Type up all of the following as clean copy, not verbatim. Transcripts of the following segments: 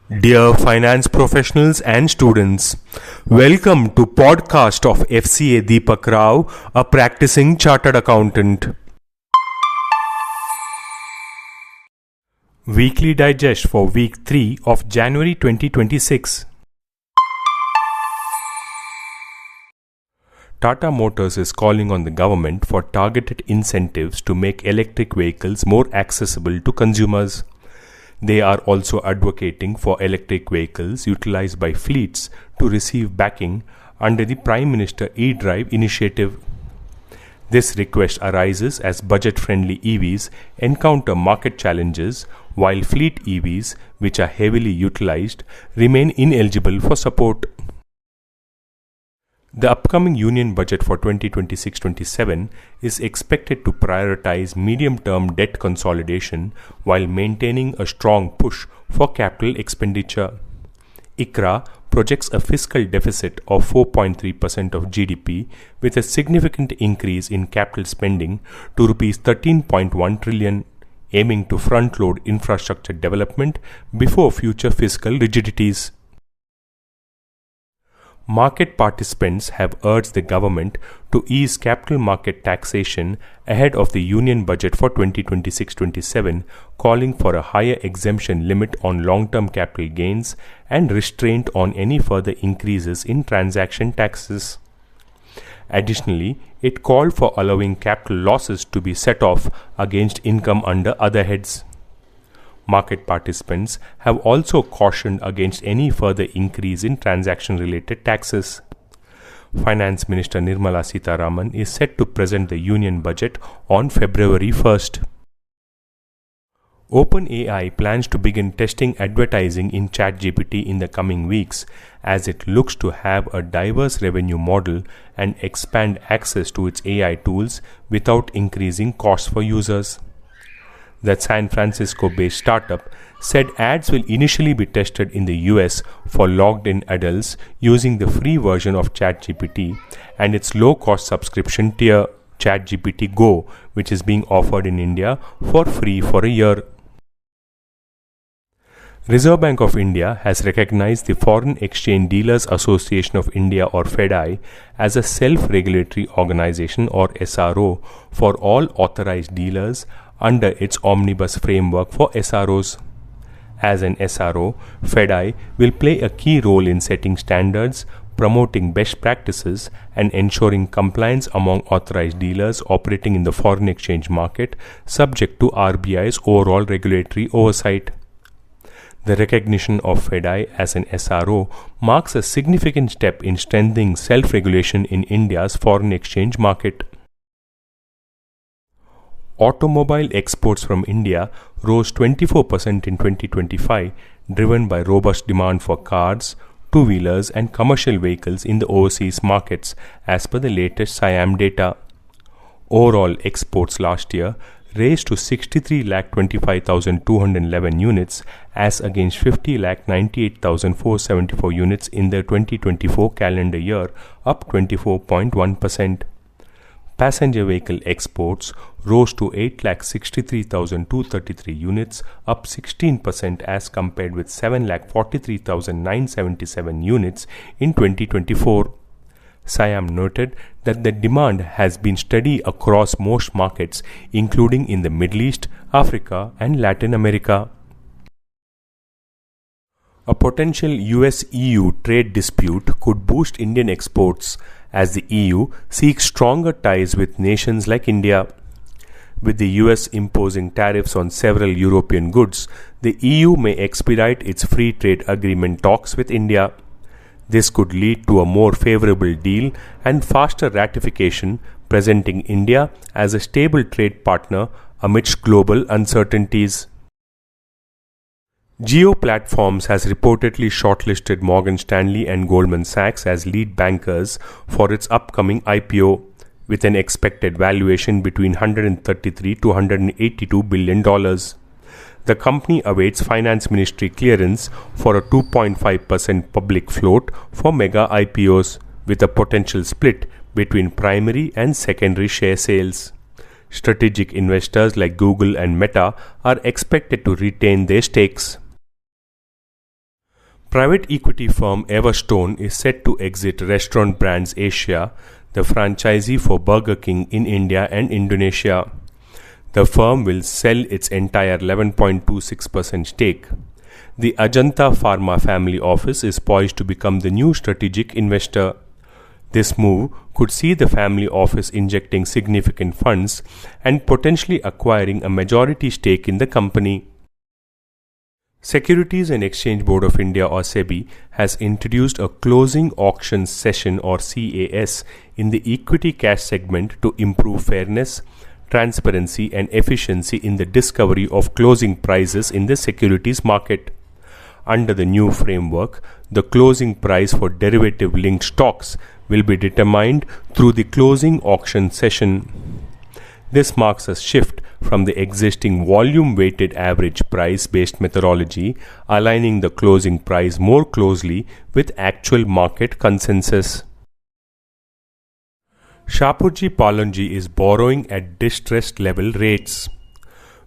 Dear finance professionals and students, welcome to podcast of FCA Deepak Rao, a practicing chartered accountant. Weekly digest for week 3 of January 2026. Tata Motors is calling on the government for targeted incentives to make electric vehicles more accessible to consumers. They are also advocating for electric vehicles utilized by fleets to receive backing under the Prime Minister e-Drive initiative. This request arises as budget-friendly EVs encounter market challenges while fleet EVs, which are heavily utilized, remain ineligible for support. The upcoming Union Budget for 2026-27 is expected to prioritize medium-term debt consolidation while maintaining a strong push for capital expenditure. ICRA projects a fiscal deficit of 4.3% of GDP with a significant increase in capital spending to Rs 13.1 trillion, aiming to front-load infrastructure development before future fiscal rigidities. Market participants have urged the government to ease capital market taxation ahead of the Union Budget for 2026-27, calling for a higher exemption limit on long-term capital gains and restraint on any further increases in transaction taxes. Additionally, it called for allowing capital losses to be set off against income under other heads. Market participants have also cautioned against any further increase in transaction-related taxes. Finance Minister Nirmala Sitharaman is set to present the Union Budget on February 1st. OpenAI plans to begin testing advertising in ChatGPT in the coming weeks as it looks to have a diverse revenue model and expand access to its AI tools without increasing costs for users. The San Francisco-based startup said ads will initially be tested in the US for logged-in adults using the free version of ChatGPT and its low-cost subscription tier ChatGPT Go, which is being offered in India for free for a year. Reserve Bank of India has recognized the Foreign Exchange Dealers Association of India or FEDI as a self-regulatory organization or SRO for all authorized dealers under its omnibus framework for SROs. As an SRO, FEDI will play a key role in setting standards, promoting best practices, and ensuring compliance among authorized dealers operating in the foreign exchange market, subject to RBI's overall regulatory oversight. The recognition of FEDI as an SRO marks a significant step in strengthening self-regulation in India's foreign exchange market. Automobile exports from India rose 24% in 2025, driven by robust demand for cars, two-wheelers and commercial vehicles in the overseas markets, as per the latest SIAM data. Overall exports last year raised to 63,25,211 units as against 50,98,474 units in the 2024 calendar year, up 24.1%. Passenger vehicle exports rose to 8,63,233 units, up 16% as compared with 7,43,977 units in 2024. SIAM noted that the demand has been steady across most markets, including in the Middle East, Africa, and Latin America. A potential US-EU trade dispute could boost Indian exports as the EU seeks stronger ties with nations like India. With the US imposing tariffs on several European goods, the EU may expedite its free trade agreement talks with India. This could lead to a more favorable deal and faster ratification, presenting India as a stable trade partner amidst global uncertainties. Jio Platforms has reportedly shortlisted Morgan Stanley and Goldman Sachs as lead bankers for its upcoming IPO, with an expected valuation between $133 to $182 billion. The company awaits Finance Ministry clearance for a 2.5% public float for mega IPOs, with a potential split between primary and secondary share sales. Strategic investors like Google and Meta are expected to retain their stakes. Private equity firm Everstone is set to exit Restaurant Brands Asia, the franchisee for Burger King in India and Indonesia. The firm will sell its entire 11.26% stake. The Ajanta Pharma family office is poised to become the new strategic investor. This move could see the family office injecting significant funds and potentially acquiring a majority stake in the company. Securities and Exchange Board of India or SEBI has introduced a closing auction session or CAS in the equity cash segment to improve fairness, transparency and efficiency in the discovery of closing prices in the securities market. Under the new framework, the closing price for derivative-linked stocks will be determined through the closing auction session. This marks a shift from the existing volume-weighted average price-based methodology, aligning the closing price more closely with actual market consensus. Shapoorji Pallonji is borrowing at distressed level rates.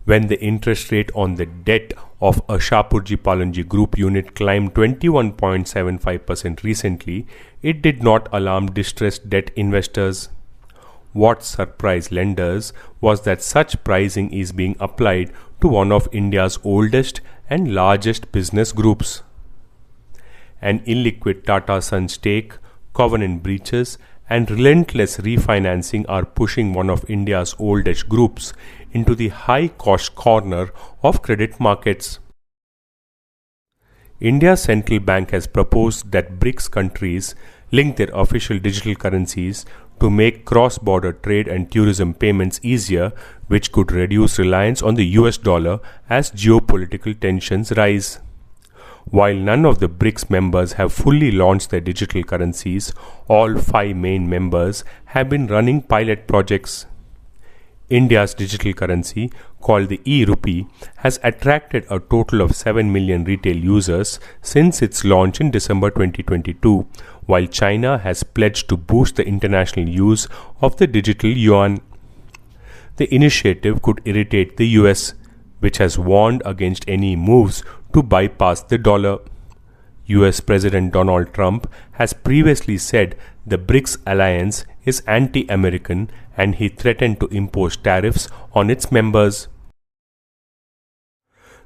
When the interest rate on the debt of a Shapoorji Pallonji Group unit climbed 21.75% recently, it did not alarm distressed debt investors. What surprised lenders was that such pricing is being applied to one of India's oldest and largest business groups. An illiquid Tata Sons stake, covenant breaches, and relentless refinancing are pushing one of India's oldest groups into the high-cost corner of credit markets. India's central bank has proposed that BRICS countries link their official digital currencies to make cross-border trade and tourism payments easier, which could reduce reliance on the US dollar as geopolitical tensions rise. While none of the BRICS members have fully launched their digital currencies, all 5 main members have been running pilot projects. India's digital currency, called the e-rupee, has attracted a total of 7 million retail users since its launch in December 2022, while China has pledged to boost the international use of the digital yuan. The initiative could irritate the US, which has warned against any moves to bypass the dollar. US President Donald Trump has previously said the BRICS alliance is anti-American and he threatened to impose tariffs on its members.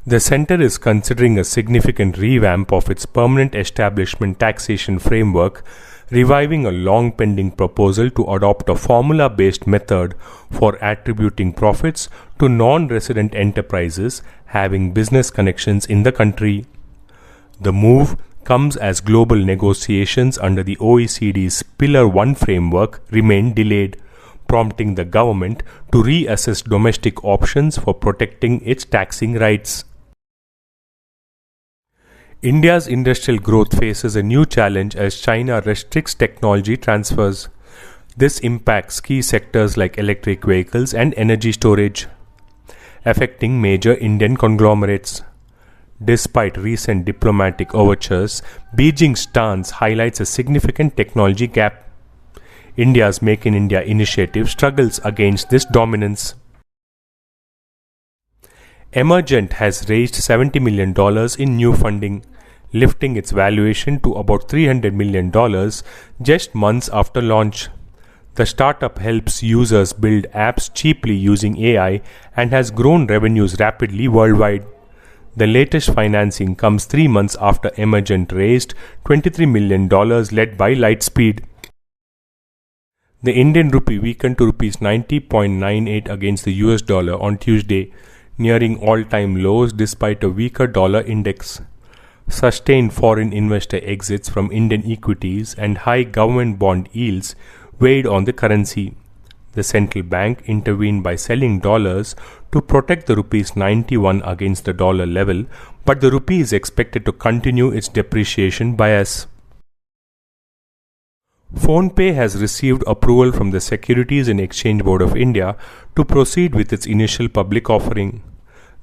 The center is considering a significant revamp of its permanent establishment taxation framework, reviving a long-pending proposal to adopt a formula-based method for attributing profits to non-resident enterprises having business connections in the country. The move comes as global negotiations under the OECD's Pillar 1 framework remain delayed, prompting the government to reassess domestic options for protecting its taxing rights. India's industrial growth faces a new challenge as China restricts technology transfers. This impacts key sectors like electric vehicles and energy storage, affecting major Indian conglomerates. Despite recent diplomatic overtures, Beijing's stance highlights a significant technology gap. India's Make in India initiative struggles against this dominance. Emergent has raised $70 million in new funding, lifting its valuation to about $300 million just months after launch. The startup helps users build apps cheaply using AI and has grown revenues rapidly worldwide. The latest financing comes 3 months after Emergent raised $23 million led by Lightspeed. The Indian rupee weakened to Rs 90.98 against the US dollar on Tuesday, nearing all-time lows despite a weaker dollar index. Sustained foreign investor exits from Indian equities and high government bond yields weighed on the currency. The central bank intervened by selling dollars to protect the Rs 91 against the dollar level, but the rupee is expected to continue its depreciation bias. PhonePe has received approval from the Securities and Exchange Board of India to proceed with its initial public offering.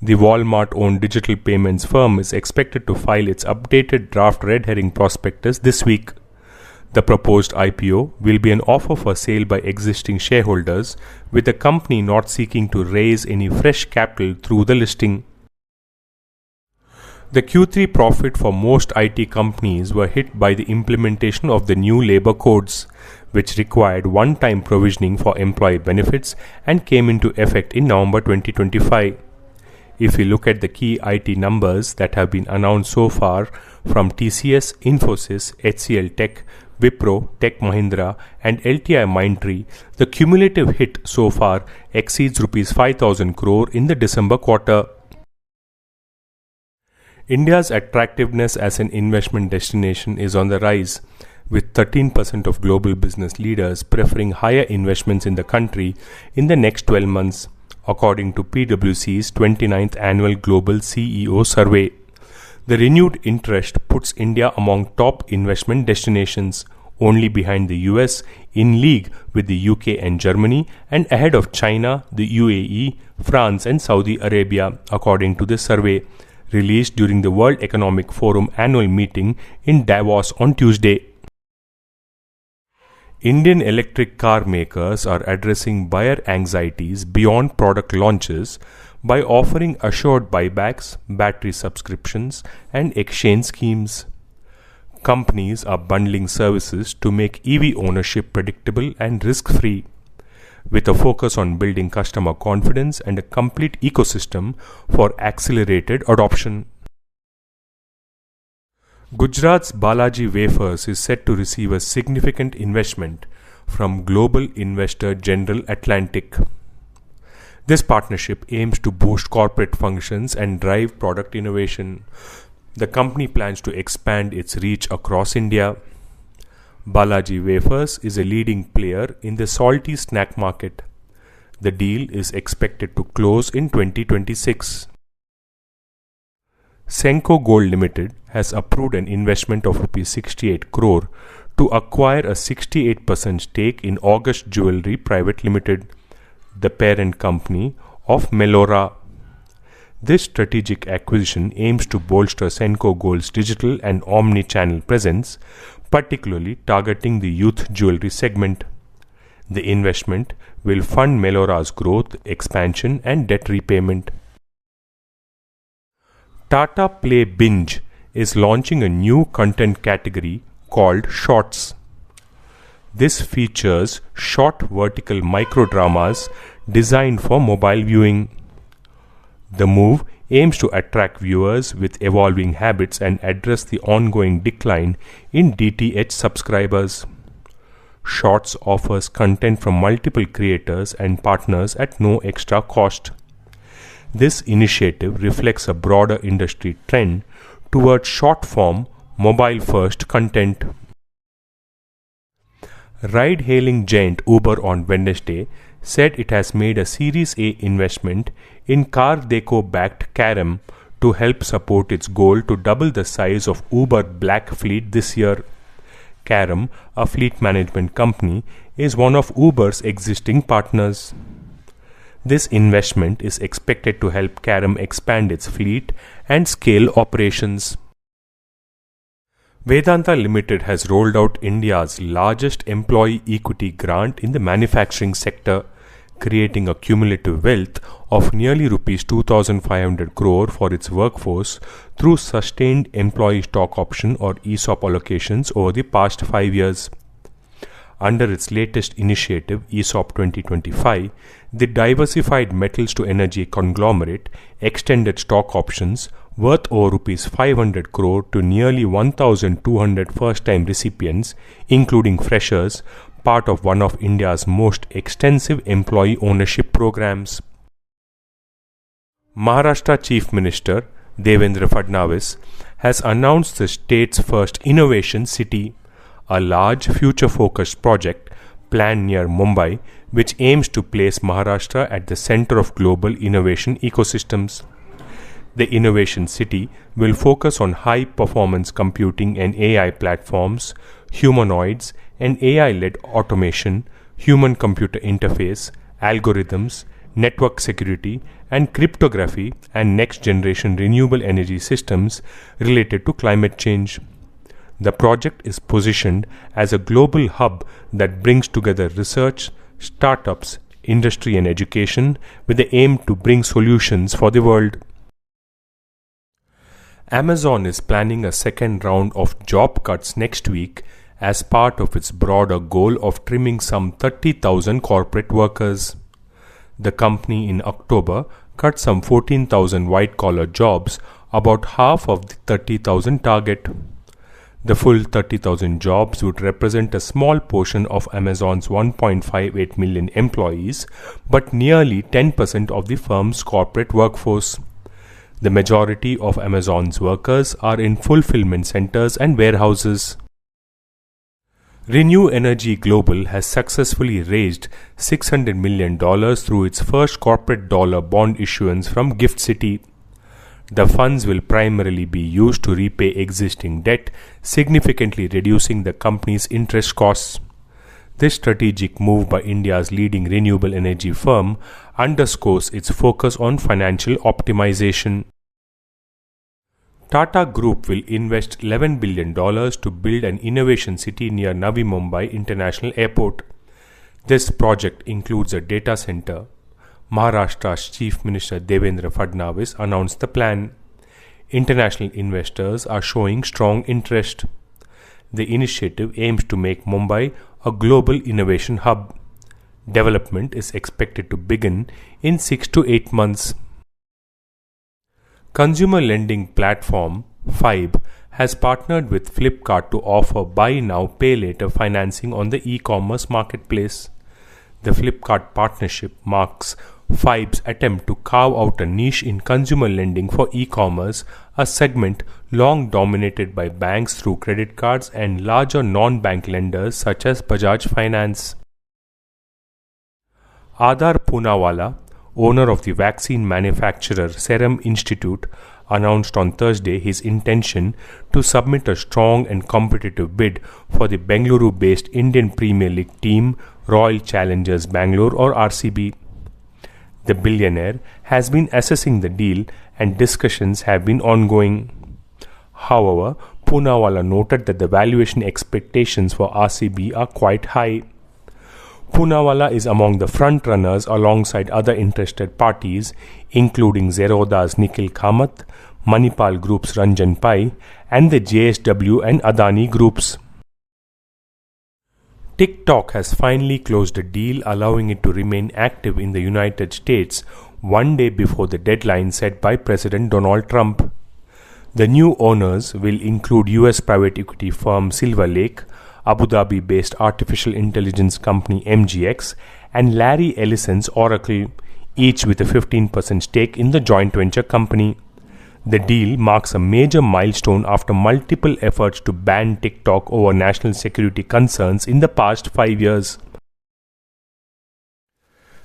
The Walmart-owned digital payments firm is expected to file its updated draft red herring prospectus this week. The proposed IPO will be an offer for sale by existing shareholders, with the company not seeking to raise any fresh capital through the listing. The Q3 profit for most IT companies were hit by the implementation of the new labor codes, which required one-time provisioning for employee benefits and came into effect in November 2025. If we look at the key IT numbers that have been announced so far from TCS, Infosys, HCL Tech, Wipro, Tech Mahindra and LTI Mindtree, the cumulative hit so far exceeds Rs 5,000 crore in the December quarter. India's attractiveness as an investment destination is on the rise, with 13% of global business leaders preferring higher investments in the country in the next 12 months, according to PwC's 29th Annual Global CEO Survey. The renewed interest puts India among top investment destinations, only behind the US, in league with the UK and Germany, and ahead of China, the UAE, France and Saudi Arabia, according to the survey, released during the World Economic Forum annual meeting in Davos on Tuesday. Indian electric car makers are addressing buyer anxieties beyond product launches by offering assured buybacks, battery subscriptions, and exchange schemes. Companies are bundling services to make EV ownership predictable and risk-free, with a focus on building customer confidence and a complete ecosystem for accelerated adoption. Gujarat's Balaji Wafers is set to receive a significant investment from global investor General Atlantic. This partnership aims to boost corporate functions and drive product innovation. The company plans to expand its reach across India. Balaji Wafers is a leading player in the salty snack market. The deal is expected to close in 2026. Senco Gold Limited has approved an investment of Rs 68 crore to acquire a 68% stake in August Jewellery Private Limited, the parent company of Melora. This strategic acquisition aims to bolster Senco Gold's digital and omni-channel presence, particularly targeting the youth jewelry segment. The investment will fund Melora's growth, expansion and debt repayment. Tata Play Binge is launching a new content category called Shorts. This features short vertical microdramas designed for mobile viewing. The move aims to attract viewers with evolving habits and address the ongoing decline in DTH subscribers. Shorts offers content from multiple creators and partners at no extra cost. This initiative reflects a broader industry trend towards short-form, mobile-first content. Ride-hailing giant Uber on Wednesday said it has made a Series A investment in Car Deco-backed Caram to help support its goal to double the size of Uber Black Fleet this year. Caram, a fleet management company, is one of Uber's existing partners. This investment is expected to help Caram expand its fleet and scale operations. Vedanta Limited has rolled out India's largest employee equity grant in the manufacturing sector, creating a cumulative wealth of nearly Rs 2,500 crore for its workforce through sustained employee stock option or ESOP allocations over the past 5 years. Under its latest initiative, ESOP 2025, the diversified metals to energy conglomerate extended stock options worth over Rs 500 crore to nearly 1,200 first-time recipients, including freshers, part of one of India's most extensive employee ownership programs. Maharashtra Chief Minister Devendra Fadnavis has announced the state's first innovation city, a large future-focused project planned near Mumbai, which aims to place Maharashtra at the center of global innovation ecosystems. The Innovation City will focus on high-performance computing and AI platforms, humanoids and AI-led automation, human-computer interface, algorithms, network security and cryptography, and next-generation renewable energy systems related to climate change. The project is positioned as a global hub that brings together research, startups, industry and education with the aim to bring solutions for the world. Amazon is planning a second round of job cuts next week as part of its broader goal of trimming some 30,000 corporate workers. The company in October cut some 14,000 white-collar jobs, about half of the 30,000 target. The full 30,000 jobs would represent a small portion of Amazon's 1.58 million employees, but nearly 10% of the firm's corporate workforce. The majority of Amazon's workers are in fulfillment centers and warehouses. Renew Energy Global has successfully raised $600 million through its first corporate dollar bond issuance from Gift City. The funds will primarily be used to repay existing debt, significantly reducing the company's interest costs. This strategic move by India's leading renewable energy firm underscores its focus on financial optimization. Tata Group will invest $11 billion to build an innovation city near Navi Mumbai International Airport. This project includes a data center. Maharashtra's Chief Minister Devendra Fadnavis announced the plan. International investors are showing strong interest. The initiative aims to make Mumbai a global innovation hub. Development is expected to begin in 6 to 8 months. Consumer lending platform Fibe has partnered with Flipkart to offer buy now pay later financing on the e-commerce marketplace. The Flipkart partnership marks Fibe's attempt to carve out a niche in consumer lending for e-commerce, a segment long dominated by banks through credit cards and larger non-bank lenders such as Bajaj Finance. Adar Poonawalla, owner of the vaccine manufacturer Serum Institute, announced on Thursday his intention to submit a strong and competitive bid for the Bengaluru-based Indian Premier League team Royal Challengers Bangalore or RCB. The billionaire has been assessing the deal and discussions have been ongoing. However, Poonawalla noted that the valuation expectations for RCB are quite high. Poonawalla is among the front-runners alongside other interested parties, including Zerodha's Nikhil Kamath, Manipal Group's Ranjan Pai, and the JSW and Adani Groups. TikTok has finally closed a deal allowing it to remain active in the United States one day before the deadline set by President Donald Trump. The new owners will include US private equity firm Silver Lake, Abu Dhabi-based artificial intelligence company MGX, and Larry Ellison's Oracle, each with a 15% stake in the joint venture company. The deal marks a major milestone after multiple efforts to ban TikTok over national security concerns in the past 5 years.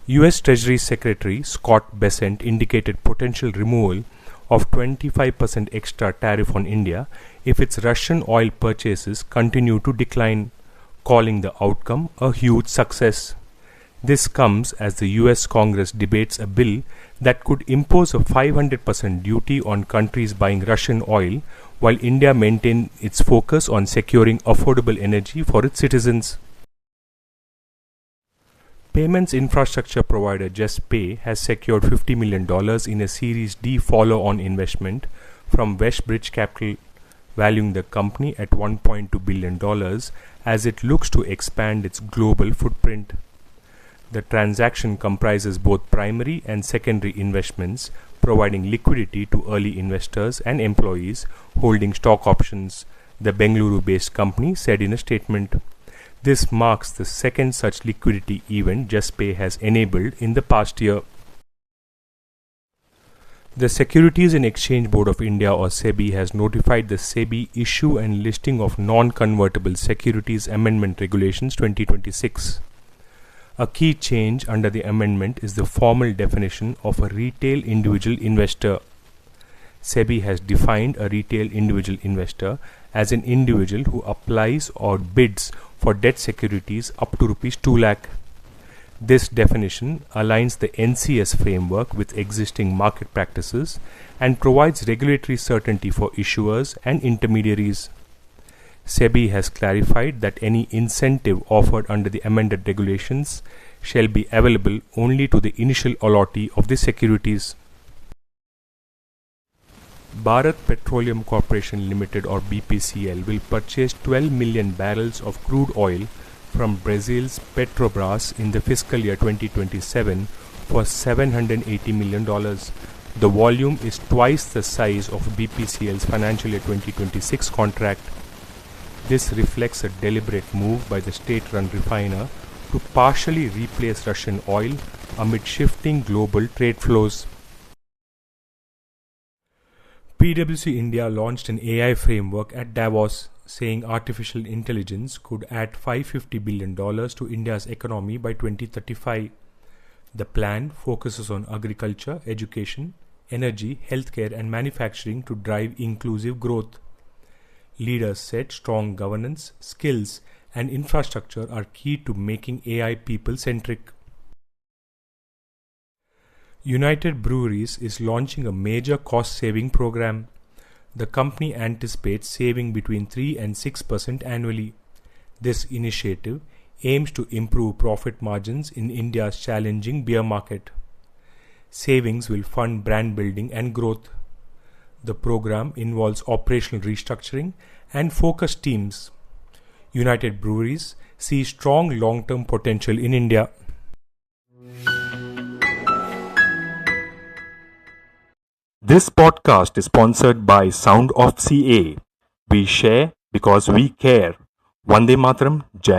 US Treasury Secretary Scott Bessent indicated potential removal of 25% extra tariff on India if its Russian oil purchases continue to decline, calling the outcome a huge success. This comes as the US Congress debates a bill that could impose a 500% duty on countries buying Russian oil, while India maintains its focus on securing affordable energy for its citizens. Payments infrastructure provider JustPay has secured $50 million in a Series D follow-on investment from Westbridge Capital, valuing the company at $1.2 billion as it looks to expand its global footprint. The transaction comprises both primary and secondary investments, providing liquidity to early investors and employees holding stock options, the Bengaluru-based company said in a statement. This marks the second such liquidity event JustPay has enabled in the past year. The Securities and Exchange Board of India or SEBI has notified the SEBI Issue and Listing of Non-Convertible Securities Amendment Regulations 2026. A key change under the amendment is the formal definition of a retail individual investor. SEBI has defined a retail individual investor as an individual who applies or bids for debt securities up to Rs 2 lakh. This definition aligns the NCS framework with existing market practices and provides regulatory certainty for issuers and intermediaries. SEBI has clarified that any incentive offered under the amended regulations shall be available only to the initial allottee of the securities. Bharat Petroleum Corporation Limited or BPCL will purchase 12 million barrels of crude oil from Brazil's Petrobras in the fiscal year 2027 for $780 million. The volume is twice the size of BPCL's financial year 2026 contract. This reflects a deliberate move by the state-run refiner to partially replace Russian oil amid shifting global trade flows. PwC India launched an AI framework at Davos, saying artificial intelligence could add $550 billion to India's economy by 2035. The plan focuses on agriculture, education, energy, healthcare, and manufacturing to drive inclusive growth. Leaders said strong governance, skills, and infrastructure are key to making AI people-centric. United Breweries is launching a major cost-saving program. The company anticipates saving between 3 and 6% annually. This initiative aims to improve profit margins in India's challenging beer market. Savings will fund brand building and growth. The program involves operational restructuring and focused teams. United Breweries sees strong long-term potential in India. This podcast is sponsored by Sound of CA. We share because we care. Vande Mataram, Jai